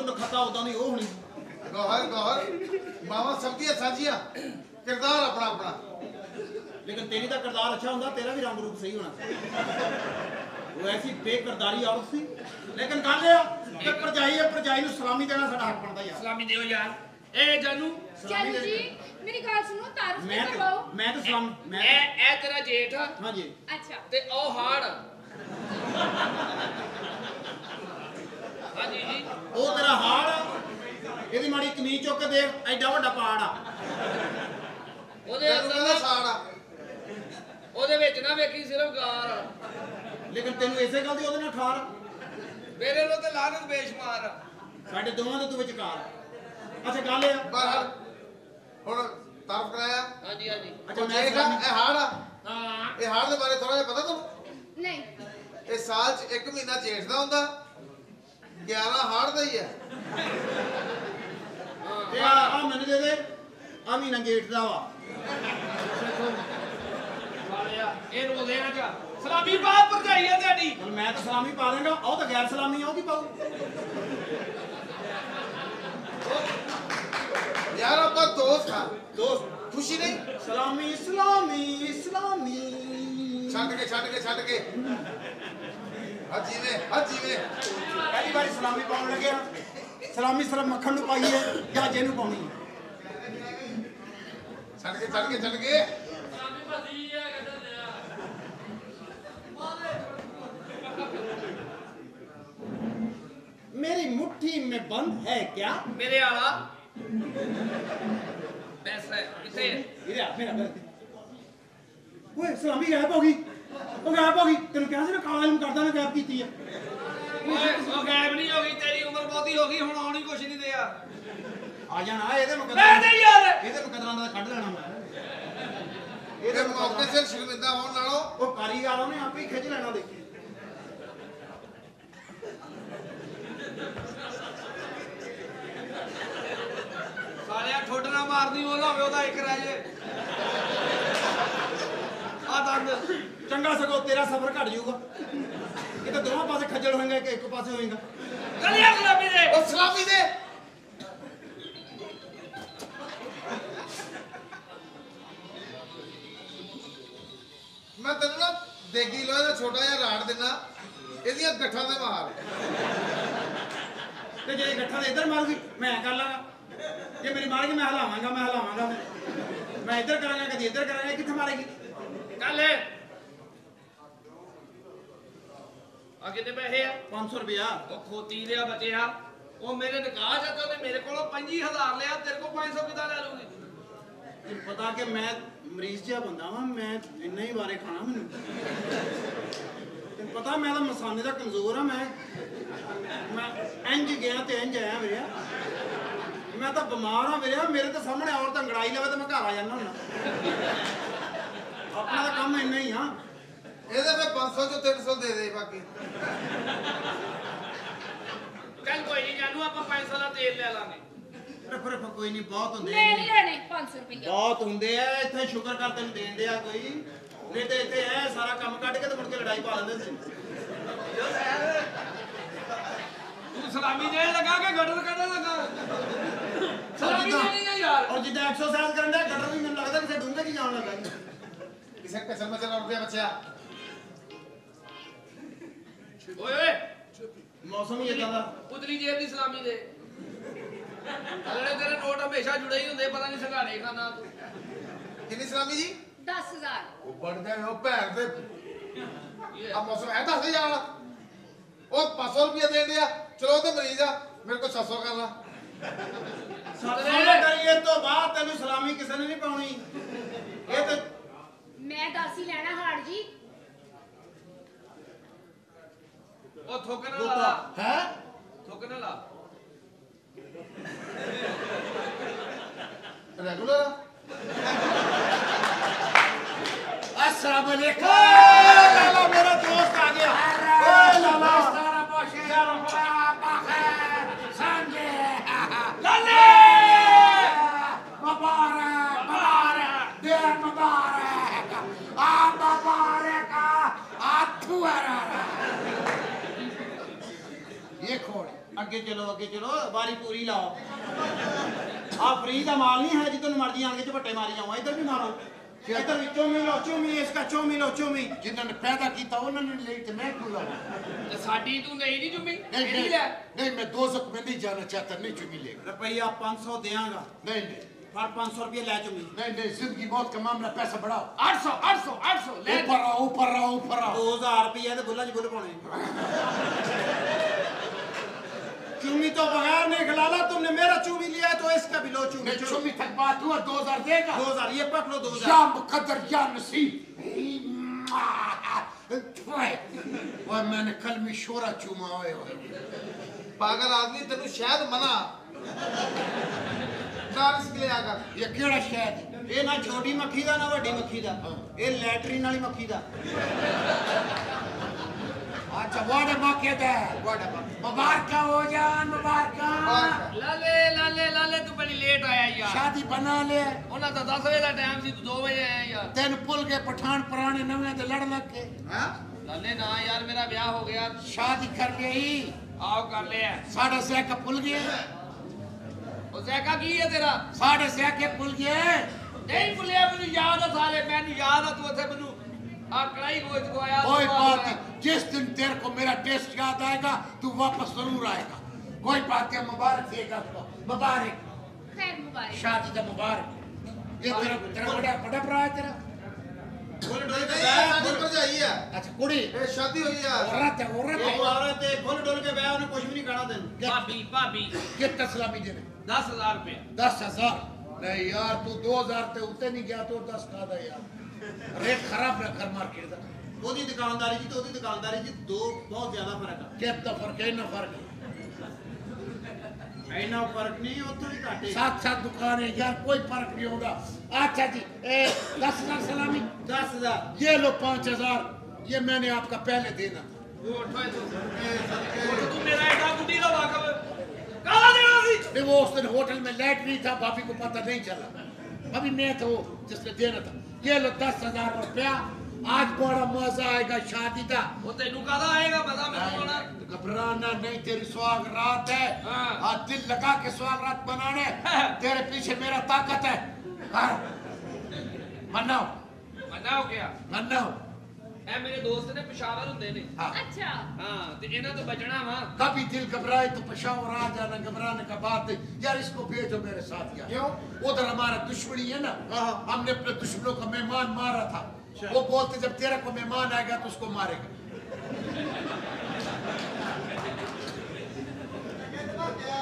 नखता उदा दी वो होनी गौहर गौहर मावा सबकी साझिया किरदार अपना अपना लेकिन तेरी का किरदार अच्छा होंदा तेरा भी रंग रूप सही होना वो ऐसी बेकिरदारी औरत सी लेकिन गल ये भरजाई नूं सलामी देना साडा हक बनदा यार सलामी दिओ यार ए जानू चाचू जी मेरी गल सुनो तारीफ मैं करवाओ तो सलाम मैं ए तेरा जेठ हां जी अच्छा ते ओ हाड़ हां जी जी ਉਹ ਤੇਰਾ ਹਾੜ ਇਹਦੀ ਮਾੜੀ ਕਮੀਜ਼ ਚੁੱਕ ਕੇ ਦੇਖ ਐਡਾ ਵੱਡਾ ਪਾੜ ਆ ਉਹਦੇ ਅੰਦਰ ਸਾੜਾ ਉਹਦੇ ਵਿੱਚ ਨਾ ਵੇਖੀ ਸਿਰਫ ਗਾਰ ਲੇਕਿਨ ਤੈਨੂੰ ਇਸੇ ਗੱਲ ਦੀ ਉਹਦੇ ਨਾਲ ਠਾਰ ਮੇਰੇ ਲੋ ਤੇ ਲਾਨਤ ਬੇਸ਼ੁਮਾਰ ਸਾਡੇ ਦੋਵਾਂ ਦੇ ਤੂੰ ਵਿਚਕਾਰ ਅੱਛਾ ਗੱਲ ਇਹ ਬਾਹਰ ਹੁਣ ਤਾਰਫ ਕਰਾਇਆ ਹਾਂਜੀ ਹਾਂਜੀ ਅੱਛਾ ਉਹ ਮੈਂ ਜੇਠ ਆ, ਇਹ ਹਾੜ ਆ ਹਾਂ ਇਹ ਹਾੜ ਦੇ ਬਾਰੇ ਥੋੜਾ ਜਿਹਾ ਪਤਾ ਤੁਹਾਨੂੰ नहीं ਇਹ ਸਾਲ 'ਚ ਇੱਕ ਮਹੀਨਾ ਜੇਠ ਦਾ ਹੁੰਦਾ 11 ਹਾੜ ਦਾ ਹੀ ਹੈ ਤੇ ਆ ਮੈਨੂੰ ਦੇ ਦੇ ਆ ਮਹੀਨਾ ਗੇਟ ਦਾ ਵਾ ਵਾਲਿਆ ਇਹ ਰੋ ਦੇਣਾ ਚਾ ਸਲਾਮੀ ਪਾ ਭਰਜਾਈ ਆ ਤੁਹਾਡੀ ਹੁਣ ਮੈਂ ਤਾਂ ਸਲਾਮੀ ਪਾ ਦੇਂਗਾ ਉਹ ਤਾਂ ਗੈਰ ਸਲਾਮੀ ਆ ਉਹ ਕੀ ਪਾਉ ਯਾਰ ਆਪਾਂ ਦੋਸਤ ਹਾਂ ਦੋਸਤ ਖੁਸ਼ੀ ਨਹੀਂ ਸਲਾਮੀ ਇਸਲਾਮੀ ਛੱਡ ਕੇ ਹਾਜੀ ਨੇ ਪਹਿਲੀ ਵਾਰੀ ਸਲਾਮੀ ਪਾਉਣ ਲੱਗੇ ਆ ਸਲਾਮੀ ਸਿਰਫ ਮੱਖਣ ਨੂੰ ਪਾਈ ਹੈ ਜਾਂ ਜਿਹਨੂੰ ਪਾਉਣੀ ਹੈ ਛੱਡ ਕੇ मेरी मुट्ठी में बंद है क्या ਮੇਰੇ ਆਲਾ ਪੈਸਾ ਕਿੱਥੇ इधर आ, मेरा ओए सलामी गायब हो गई ਉਹ ਗਾਇਬ ਹੋ ਗਈ ਤੈਨੂੰ ਕਿਹਾ ਸੀ ਨਾ ਕਾਲਾ ਨੂੰ ਕਰਦਾ ਨਾ ਗਾਇਬ ਕੀਤੀ ਆ ਓਏ ਉਹ ਗਾਇਬ ਨਹੀਂ ਹੋ ਗਈ ਤੇਰੀ ਉਮਰ ਬਹੁਤੀ ਹੋ ਗਈ ਹੁਣ ਆਉਣੀ ਕੁਛ ਨਹੀਂ ਦਿਆ ਆ ਜਾਣਾ ਇਹਦੇ ਲੈ ਮੁਕੱਦਰਾਂ ਦੇ ਯਾਰ ਇਹਦੇ ਮੁਕੱਦਰਾਂ ਦਾ ਕੱਢ ਲੈਣਾ ਮੈਂ ਇਹਦੇ ਮੌਕੇ ਸਿਰ ਸ਼ਰਮਿੰਦਾ ਹੋਣ ਨਾਲੋਂ ਉਹ ਕਾਰੀਗਰ ਉਹਨੇ ਆਪੇ ਹੀ ਖਿੱਚ ਲੈਣਾ ਦੇਖੀ ਸਾਲਿਆ ਠੋਡ ਨਾ ਮਾਰਦੀ ਉਹ ਨਾ ਹੋਵੇ ਉਹਦਾ ਇੱਕ ਰਹਿ ਜੇ ਆ ਦੰਦ ਚੰਗਾ ਸਗੋਂ ਤੇਰਾ ਸਫ਼ਰ ਘਟ ਜਾਊਗਾ ਇਹ ਤਾਂ ਦੋਵਾਂ ਪਾਸੇ ਖੱਜਲ ਹੋਏਗਾ ਕਿ ਇੱਕ ਪਾਸੇ ਹੋਏਗਾ ਗਲੀਆਂ ਗੁਲਾਬੀ ਦੇ ਉਹ ਸਲਾਮੀ ਦੇ ਮੈਂ ਤੈਨੂੰ ਨਾ ਦੇਗੀ ਲੋਹੇ ਦਾ ਛੋਟਾ ਜਿਹਾ ਰਾੜ ਦਿੰਨਾ ਇਹਦੀਆਂ ਗੱਠਾਂ ਤੇ ਮਾਰ ਤੇ ਜੇ ਗੱਠਾਂ ਦੇ ਇੱਧਰ ਮਾਰੂਗੀ ਮੈਂ ਕਰ ਲਾਂਗਾ ਜੇ ਮੇਰੀ ਮਾਰਗੀ ਮੈਂ ਹਲਾਵਾਂਗਾ ਮੈਂ ਇੱਧਰ ਕਰਾਂਗਾ ਕਦੀ ਇੱਧਰ ਕਰਾਂਗਾ ਕਿੱਥੇ ਮਾਰੇਗੀ ਚੱਲ ਆ ਕਿੰਨੇ ਪੈਸੇ ਆ 500 ਰੁਪਇਆ ਉਹ ਖੋਤੀ ਲਿਆ ਬਚਿਆ ਉਹ ਮੇਰੇ ਨਿਕਾਹ ਚ ਤੇ ਮੇਰੇ ਕੋਲੋਂ 25000 ਲਿਆ ਤੇਰੇ ਕੋਲ 500 ਕਿਦਾਂ ਲੈ ਲੂਗੀ ਤੈਨੂੰ ਪਤਾ ਕਿ ਮੈਂ ਮਰੀਜ਼ ਜਿਹਾ ਬੰਦਾ ਵਾਂ ਮੈਂ ਇੰਨਾ ਹੀ ਵਾਰੇ ਖਾਣਾ ਮੈਨੂੰ ਤੈਨੂੰ ਪਤਾ ਮੈਂ ਤਾਂ ਮਸਾਨੇ ਦਾ ਕਮਜ਼ੋਰ ਆ ਮੈਂ ਇੰਜ ਗਿਆ ਤੇ ਇੰਜ ਆਇਆ ਵੀਰੇ ਮੈਂ ਤਾਂ ਬਿਮਾਰ ਹਾਂ ਵੀਰੇ ਮੇਰੇ ਤਾਂ ਸਾਹਮਣੇ ਔਰਤ ਅੰਗੜਾਈ ਲਵੇ ਤੇ ਮੈਂ ਘਰ ਆ ਜਾਂਦਾ ਹੁੰਦਾ ਆਪਣਾ ਤਾਂ ਕੰਮ ਇੰਨਾ ਹੀ ਆ ਇਹਦੇ ਫਿਰ 500 ਚੋਂ 300 ਦੇ ਦੇ ਬਾਕੀ ਚੱਲ ਕੋਈ ਨਹੀਂ ਜਾਨੂ ਆਪਾਂ 500 ਦਾ ਤੇਲ ਲੈ ਲਾਂਗੇ ਰਫ ਕੋਈ ਨਹੀਂ ਬਹੁਤ ਹੁੰਦੇ मैं नहीं लेने 500 रुपये ਬਹੁਤ ਹੁੰਦੇ ਆ ਇੱਥੇ ਸ਼ੁਕਰ ਕਰ ਤੈਨੂੰ ਦੇਣ ਦਿਆ ਕੋਈ ਨਹੀਂ ਤੇ ਇੱਥੇ ਐ ਸਾਰਾ ਕੰਮ ਕੱਢ ਕੇ ਤੇ ਮੁੜ ਕੇ ਲੜਾਈ ਪਾ ਲੈਂਦੇ ਸੀ ਤੂੰ ਸਲਾਮੀ ਦੇਣ ਲੱਗਾ ਕਿ ਗਟਰ ਕੱਢਣ ਲੱਗਾ ਸਲਾਮੀ ਦੇਣੀ ਆ ਯਾਰ ਔਰ ਜਿੱਦਾਂ ਐਕਸਰਸਾਈਜ਼ ਕਰਨ ਦਾ ਗਟਰ ਵੀ ਮੈਨੂੰ ਲੱਗਦਾ ਕਿਸੇ ਡੂੰਘੇ ਚ ਜਾਣ ਲੱਗਾ ਕਿਸੇ ਕਸਮ ਮਚਲ ਰੁਪਿਆ ਬੱਚਿਆ ਓਏ ਓਏ ਮੌਸਮ ਹੀ ਇਦਾਂ ਦਾ ਉਤਲੀ ਜੇਬ ਦੀ ਸਲਾਮੀ ਦੇ ਅਗਲੇ ਤੇਰੇ ਨੋਟ ਹਮੇਸ਼ਾ ਜੁੜੇ ਹੀ ਹੁੰਦੇ ਪਤਾ ਨਹੀਂ ਸੰਘਾੜੇ ਖਾਨਾ ਤੂੰ ਕਿੰਨੀ ਸਲਾਮੀ ਜੀ 10,000 ਉਹ ਬੜ ਗਏ ਉਹ ਭੈਣ ਦੇ ਆ ਮੌਸਮ ਹੈ 10,000 ਵਾਲਾ ਉਹ 500 ਰੁਪਏ ਦੇ ਦਿਆ ਚਲੋ ਤੇ ਮਰੀਜ਼ ਆ ਮੇਰੇ ਕੋਲ 700 ਕਰ ਲਾ ਸਤਿ ਕਰੀਏ ਤੋਂ ਬਾਅਦ ਤੈਨੂੰ ਸਲਾਮੀ ਕਿਸੇ ਨੇ ਨਹੀਂ ਪਾਉਣੀ ਇਹ ਤੇ मैं 10 ही लेना हाड़ जी ਉਹ ਥੁੱਕ ਨਾ ਲਾ ਹੈ ਥੁੱਕ ਨਾ ਲਾ ਰੈਗੂਲਰ अस्सलाम वालेकुम लाला मेरा दोस्त आ गया ओए लाला ਸਾਰਾ ਪੋਸ਼ੇ संजय ਲਾਲੇ मुबारक देर मुबारक आ मुबारक आथुआरा ये खोड़ आगे चलो ਅੱਗੇ ਚਲੋ ਵਾਰੀ ਪੂਰੀ ਲਾਓ ਆ ਫਰੀ ਦਾ ਮਾਲ ਨਹੀਂ ਹੈ ਜਿੱਦੋਂ ਮਰਜ਼ੀ ਆਣ ਕੇ ਝਪੱਟੇ ਮਾਰੀ ਜਾਵਾਂ ਇੱਧਰ ਵੀ ਮਾਰੋ ਇੱਧਰ ਵੀ ਚੋਮੀ ਲਓ ਚੋਮੀ ਇਸਕਾ ਚੋਮੀ ਲਓ ਚੋਮੀ जिन्होंने ने पैदा किया उन्होंने ले तो मैं क्यों लाऊं? ਤੇ ਸਾਡੀ ਤੂੰ ਨਹੀਂ ਦੀ ਜੁਮੀ नहीं ਕਿਹੜੀ नहीं ਲੈ नहीं मैं दोजख में नहीं जाना चाहता नहीं चुमी लेगा ਰੁਪਈਆ 500 ਦਿਆਂਗਾ नहीं नहीं ਫੜ 500 ਰੁਪਏ ਲੈ ਚੁੰਗੀ नहीं नहीं जिंदगी मौत का मामला पैसा बढ़ाओ 800 ਲੈ ऊपर आओ 2000 ਰੁਪਏ ਤੇ ਬੁੱਲਾਂ 'ਚ ਬੁੱਲ ਪਾਉਣੇ चूमी तो बगैर नहीं खिलाला तुमने मेरा चूमी लिया है तो इसका भी लो चूमी मैं चुमी तक बात हुआ 2000 देगा 2000 ये पकड़ो 2000 या मुकद्दर या नसीब वो मैंने कल में शोरा चूमा हुए पागल आदमी तेनू शायद मना चार इसके लिए आकर ये केड़ा शायद ये ना छोटी मक्खी दा ना बड़ी मक्खी दा ये लैटरिन वाली मक्खी दा अच्छा वाडा माके दे मुबारक हो जान मुबारक ਲਾਲੇ ਤੂੰ ਬੜੀ ਲੇਟ ਆਇਆ ਯਾਰ शादी बना ले ਉਹਨਾਂ ਦਾ 10 ਵਜੇ ਦਾ ਟਾਈਮ ਸੀ ਤੂੰ 2 ਵਜੇ ਆਇਆ ਯਾਰ तेन पुल के पठान पुराने नवे ते लड़ लग के ਲਾਲੇ ਨਾ ਯਾਰ ਮੇਰਾ ਵਿਆਹ ਹੋ ਗਿਆ शादी कर ली ਆਓ ਕਰ ਲਿਆ साढ़े से का पुल गए ਉਹ ਜ਼ੈਕਾ ਕੀ ਹੈ ਤੇਰਾ साढ़े से के पुल गए ਨਹੀਂ ਭੁੱਲਿਆ ਮੈਨੂੰ ਯਾਦ ਆ ਸਾਲੇ ਮੈਨੂੰ ਯਾਦ ਆ ਤੂੰ ਉੱਥੇ ਮੈਨੂੰ ਆ ਕੜਾਈ ਗੋਚ ਕੋ ਆਇਆ कोई बात नहीं जिस दिन तेरे को मेरा टेस्ट याद आएगा तू वापस जरूर आएगा कोई बात नहीं मुबारक देगा आपको मुबारक खैर मुबारक शादी का मुबारक ये तेरा बड़ा भरा है तेरा फुल डोल के शादी बैठ पर जाइए अच्छा कुड़ी ये शादी हुई है औरत है एक औरत है फुल डोल के बैठ उन्हें कुछ भी नहीं कहना तेन ਭਾਬੀ कितना सलामी देने 10000 रुपए 10,000 नहीं यार तू 2,000 ते उते नहीं गया तो 10 का दा यार रेट खराब ना कर मार्केट दा ਉਹਦੀ ਦੁਕਾਨਦਾਰੀ ਜੀ ਤੇ ਉਹਦੀ ਦੁਕਾਨਦਾਰੀ ਜੀ ਦੋ ਬਹੁਤ ਜ਼ਿਆਦਾ ਫਰਕ ਆ कितना फर्क है ना फर्क ਇੰਨਾ ਫਰਕ ਨਹੀਂ ਉੱਥੇ ਵੀ ਘੱਟ ਹੈ साथ साथ दुकान है यार कोई फर्क नहीं होगा अच्छा जी 10,000 सलामी 10000 ये लो 5,000 ये मैंने आपका पहले देना था ਤੂੰ ਮੇਰਾ ਐਡਾ ਗੁੱਡੀ ਦਾ ਵਾਕਫ ਕਾਲਾ ਦੇਣਾ ਸੀ नहीं वो उस दिन होटल में लाइट नहीं था भाभी को पता नहीं चला अभी मैं था वो जिसने देना था ये लो 10,000 रुपया आज बड़ा मजा आएगा शादी का ਉਹ ਤੈਨੂੰ ਕਾਹਦਾ ਆਏਗਾ ਪਤਾ ਮੈਨੂੰ ਆਣਾ घबराना नहीं तेरी सुहाग रात है हाँ। आज दिल लगा के सुहाग रात बनाने तेरे पीछे मेरा ताकत है कर मनाओ ਮੰਨਾ ਹੋ ਗਿਆ मनाओ ਇਹ ਮੇਰੇ ਦੋਸਤ ਨੇ ਪਿਸ਼ਾਵਰ ਹੁੰਦੇ ਨੇ हाँ। अच्छा ਹਾਂ ਤੇ ਇਹਨਾਂ ਤੋਂ ਬਚਣਾ ਵਾ कभी दिल घबराए तो पेशावर आ जाना घबराने का बात नहीं यार इसको भेजो मेरे साथ यार क्यों? उधर हमारा दुश्मनी है ना हाँ। हमने अपने दुश्मनों का मेहमान मारा था वो बोलते जब तेरा को मेहमान आएगा तो उसको मारेगा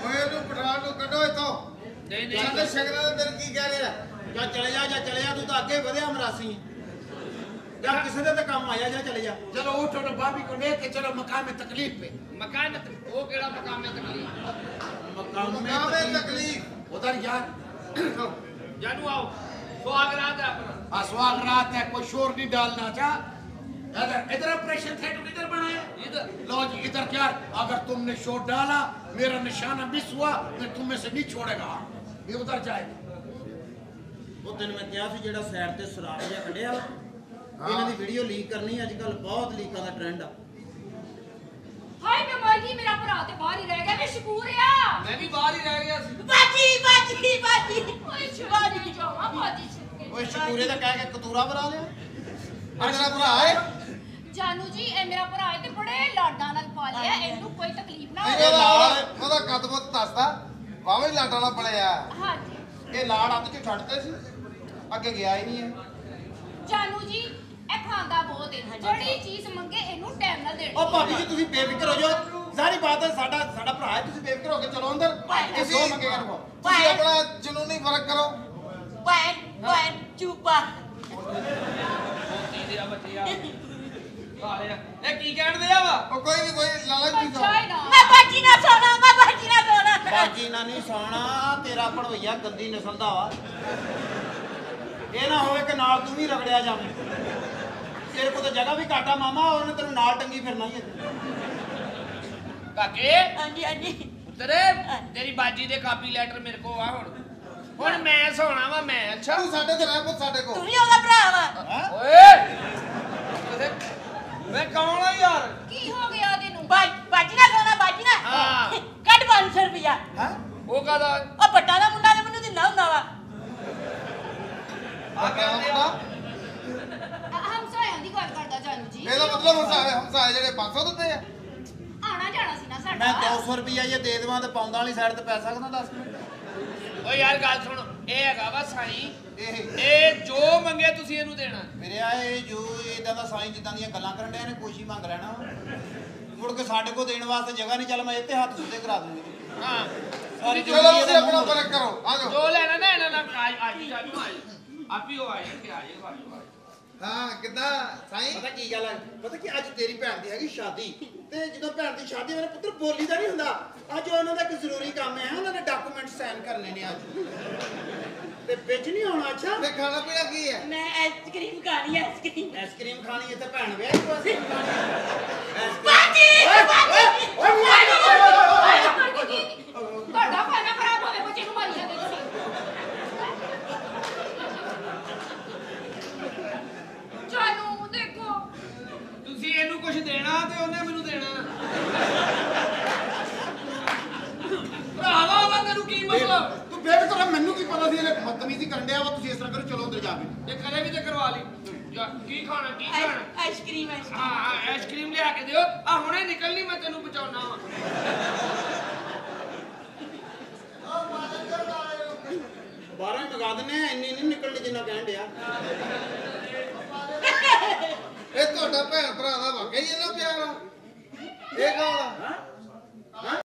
ओए नु पठान नु कढो इथों ਨਹੀਂ चल ਨਹੀਂ शगना दे तेरे की कह रहे ਜਾਂ ਚਲੇ ਜਾ ਤੂੰ ਤਾਂ ਅੱਗੇ ਵਧਿਆ ਮਰਾਸੀ ਜਾਂ ਕਿਸੇ ਦੇ ਤਾਂ ਕੰਮ ਆਇਆ ਜਾਂ ਚਲੇ ਜਾ चलो उठो ना भाभी को लेके चलो मकाम तकलीफ पे ਮਕਾਨ ਉਹ ਕਿਹੜਾ ਮਕਾਮ ਹੈ ਤਕਲੀਫ ਮਕਾਮ ਮੇ मुकाबले तकलीफ उधर यार ਜਾਨੂ ਆਓ ਸੁਹਾਗਰਾਤ ਹੈ ਆਪਣਾ आसवाग रात है कोई शोर नहीं डालना चा इधर इधर ऑपरेशन थिएटर किधर बनाया ਇਧਰ लो जी इधर क्या अगर तुमने शोर डाला मेरा निशाना मिस हुआ मैं तुम में से नहीं छोड़ेगा ये उधर जाएगा ਉਹ ਦਿਨ ਮੈਂ ਕਿਹਾ ਸੀ ਜਿਹੜਾ ਸਾਈਡ ਤੇ ਸੁਰਾਖ ਜਿਹਾ ਕੱਢਿਆ ਵਾ, ਇਹਨਾਂ ਦੀ ਵੀਡੀਓ ਲੀਕ ਕਰਨੀ ਅੱਜ ਕੱਲ ਬਹੁਤ ਲੀਕਾਂ ਦਾ ਟ੍ਰੈਂਡ ਆ हाय मैं मर गई मेरा भरा ते बाहर ही रह गया मैं शकूर आ ਮੈਂ ਵੀ ਬਾਹਰ ਹੀ ਰਹਿ ਗਿਆ ਸੀ बाजी ओए शिवाजी जावा बाजी ਓਏ ਸ਼ਕੂਰੇ ਦਾ ਕਹਿ ਕੇ ਕਤੂਰਾ ਬਣਾ ਲਿਆ तेरा भरा है जानू जी ए मेरा भरा है ते बड़े लाडा नाल पालिया इनु कोई तकलीफ ना नहीं होवे ਉਹਦਾ ਕਦਮਤ ਦੱਸਦਾ ਵਾਵੇਂ ਲਾਟਾ ਨਾ ਪੜਿਆ हां जी ਇਹ ਲਾੜ ਅੱਧ ਚ ਛੱਡਦੇ ਸੀ ਅੱਗੇ ਗਿਆ ਹੀ ਨਹੀਂ ਹੈ जानू जी ए खांदा बहुत है जड़ी चीज मंगे इनु टाइम नाल देनी ਉਹ ਭਾਬੀ ਜੀ ਤੁਸੀਂ ਬੇਫਿਕਰ ਹੋ ਜਾਓ ਸਾਰੀ ਬਾਤ ਹੈ ਸਾਡਾ ਭਰਾ ਹੈ ਤੁਸੀਂ ਬੇਫਿਕਰ ਹੋ ਕੇ ਚਲੋ ਅੰਦਰ ਇਹ ਸੋ ਮੰਗੇਗਾ ਨੂੰ ਤੁਸੀਂ ਆਪਣਾ ਜਨੂਨੀ ਫਰਕ ਕਰੋ ਕੀ ਦਿਆ ਬੱਚਿਆ ਕਾਲਿਆ ਇਹ ਕੀ ਕਹਿਣ ਦਿਆ ਵਾ ਉਹ ਕੋਈ ਨਹੀਂ ਕੋਈ ਲਾਲਾ ਜੀ अच्छा ही ना ਬਾਜੀ ਨਾ ਨਹੀਂ ਸੌਣਾ ਤੇਰਾ ਭੜਵਈਆ ਗੰਦੀ ਨਸਲ ਦਾ ਵਾ ਇਹ ਨਾ ਹੋਵੇ ਕਿ ਨਾਲ ਤੂੰ ਵੀ ਰਗੜਿਆ ਜਾਵੇਂ ਤੇਰੇ ਕੋਲ ਤਾਂ ਜਗ੍ਹਾ ਵੀ ਘਾਟਾ ਮਾਮਾ ਉਹਨੇ ਤੈਨੂੰ ਨਾਲ ਟੰਗੀ ਫਿਰਨਾ ਹੀ ਹੈ ਕਾਕੇ ਤੇਰੇ ਤੇਰੀ ਬਾਜੀ ਦੇ ਕਾਪੀ ਲੈਟਰ ਮੇਰੇ ਕੋ ਆ ਹੁਣ ਮੈਂ ਸੋਣਾ ਵਾ ਮੈਂ ਅੱਛਾ ਤੂੰ ਸਾਡੇ ਤੇ ਰਹਿ ਪੁੱਤ ਸਾਡੇ ਕੋਲ ਓਏ ਵੇ ਕੌਣ ਆ ਯਾਰ की हो गया तेनु ਹਾਂ 500 ਰੁਪਇਆ ਹੈ ਉਹ ਕਾਦਾ ਉਹ ਪੱਟਾ ਦਾ ਮੁੰਡਾ ਨੇ ਮੈਨੂੰ ਦਿੰਦਾ ਹੁੰਦਾ ਵਾ ਆ ਕਿਆ ਕਹਿੰਦੇ ਮੁੰਡਾ? ਹਮਸਾਇਆਂ ਦੀ ਗੱਲ ਕਰਦਾ ਜਾਨੂ ਜੀ ਇਹਦਾ ਮਤਲਬ ਹਮਸਾਏ ਜਿਹੜੇ 500 ਦਿੰਦੇ ਆ ਆਣਾ ਜਾਣਾ ਸੀ ਨਾ ਮੈਂ ਸਾਡਾ 200 ਰੁਪਈਆ ਇਹ ਦੇ ਦੇਵਾਂ ਤੇ ਪਾਉਂਦਾ ਵਾਲੀ ਸਾਈਡ ਤੇ ਪੈ ਸਕਦਾ 10 ਮਿੰਟ ਓ ਯਾਰ ਗੱਲ ਸੁਣ ਇਹ ਹੈਗਾ ਵਾ ਸਾਈਂ ਇਹ ਇਹ ਜੋ ਮੰਗੇ ਤੁਸੀਂ ਇਹਨੂੰ ਦੇਣਾ ਮੇਰੇ ਆ ਇਹ ਜੋ ਇਦਾਂ ਦਾ ਸਾਈਂ ਜਿੱਦਾਂ ਦੀਆਂ ਗੱਲਾਂ ਕਰਨ ਡਿਆ ਨੇ ਕੁਛ ਹੀ ਮੰਗ ਲੈਣਾ ਮੁੜ ਕੇ ਸਾਡੇ ਕੋਲ ਦੇਣ ਵਾਸਤੇ ਜਗ੍ਹਾ ਨਹੀਂ ਚੱਲ ਮੈਂ ਇੱਥੇ ਹੱਥ ਸੁੱਤੇ ਕਰਾ ਦੂੰਗੀ ਹਾਂ ਸਾਰੀ ਚਲੋ ਜ਼ਿੰਦਗੀ ਤੁਸੀਂ ਇਹਦਾ ਆਪਣਾ ਮੂੰਹ ਫਰਕ ਕਰੋ ਆ ਜਾਓ ਜੋ ਲੈਣਾ ਨਾ ਇਹਨਾਂ ਨਾਲ ਆਪੀ ਉਹ ਆਏ ਕਿ ਆਏ ਹਾਂ ਕਿੱਦਾਂ ਸਾਈਂ ਪਤਾ ਕੀ ਗੱਲ ਹੈ ਪਤਾ ਕੀ ਅੱਜ ਤੇਰੀ ਭੈਣ ਦੀ ਹੈਗੀ ਸ਼ਾਦੀ ਤੇ ਜਦੋਂ ਭੈਣ ਦੀ ਸ਼ਾਦੀ ਮੇਰੇ ਪੁੱਤਰ ਬੋਲੀ ਦਾ ਨਹੀਂ ਹੁੰਦਾ ਅੱਜ ਉਹਨਾਂ ਦਾ ਇੱਕ ਜ਼ਰੂਰੀ ਕੰਮ ਹੈ ਉਹਨਾਂ ਦੇ ਡਾਕੂਮੈਂਟ ਸਾਈਨ ਕਰਨੇ ਨੇ ਅੱਜ ਤੇ ਵਿੱਚ ਨਹੀਂ ਆਉਣਾ ਅੱਛਾ ਤੇ ਖਾਣਾ ਪੀਣਾ ਕੀ ਹੈ ਮੈਂ ਆਈਸਕ੍ਰੀਮ ਖਾਣੀ ਹੈ ਆਈਸਕ੍ਰੀਮ ਆਈਸਕ੍ਰੀਮ ਖਾਣੀ ਇੱਥੇ ਭੈਣ ਵਿਆਹ ਕੋ ਅਸੀਂ ਬਾਜੀ ਤੁਹਾਡਾ ਖਾਣਾ ਖਰਾਬ ਹੋਵੇ ਬੱਚੇ ਨੂੰ ਮਾਰੀ ਜਾਂਦੇ ਤੁਸੀਂ ਜਾਨੂ ਦੇਖੋ ਤੁਸੀਂ ਇਹਨੂੰ ਕੁਝ ਦੇਣਾ ਤੇ ਉਹਨੇ ਮੈਨੂੰ ਦੇਣਾ ਭਰਾਵਾ ਵਾ ਤੈਨੂੰ ਕੀ ਮਤਲਬ ਤੂੰ ਬੇਫਿਕਰ ਮੈਨੂੰ ਕੀ ਪਤਾ ਸੀ ਇਹ ਬਦਤਮੀਜ਼ੀ ਕਰਨ ਡਿਆ ਵਾ ਤੁਸੀਂ ਇਸ ਤਰ੍ਹਾਂ ਕਰੋ ਚਲੋ ਅੰਦਰ ਜਾ ਕੇ ਇਹ ਕਦੇ ਵੀ ਤੇ ਕਰਵਾ ਲਈ ਕੀ ਖਾਣਾ ਕੀ ਖਾਣਾ ਆਈਸਕ੍ਰੀਮ ਹਾਂ ਆਈਸਕ੍ਰੀਮ ਲਿਆ ਕੇ ਦਿਓ ਆ ਹੁਣੇ ਨਿਕਲਣੀ ਮੈਂ ਤੈਨੂੰ ਬਚਾਉਣਾ ਵਾ ਬਾਹਰੋਂ ਹੀ ਮੰਗਾ ਦਿੰਨੇ ਆ ਇੰਨੀ ਨਹੀਂ ਨਿਕਲਣੀ ਜਿੰਨਾ ਕਹਿਣ ਡਿਆ ਇਹ ਤੁਹਾਡਾ ਭੈਣ ਭਰਾ ਦਾ ਵਾਕਈ ਇਹਨਾਂ ਪਿਆਰ ਆ ਇਹ ਕੌਣ ਆ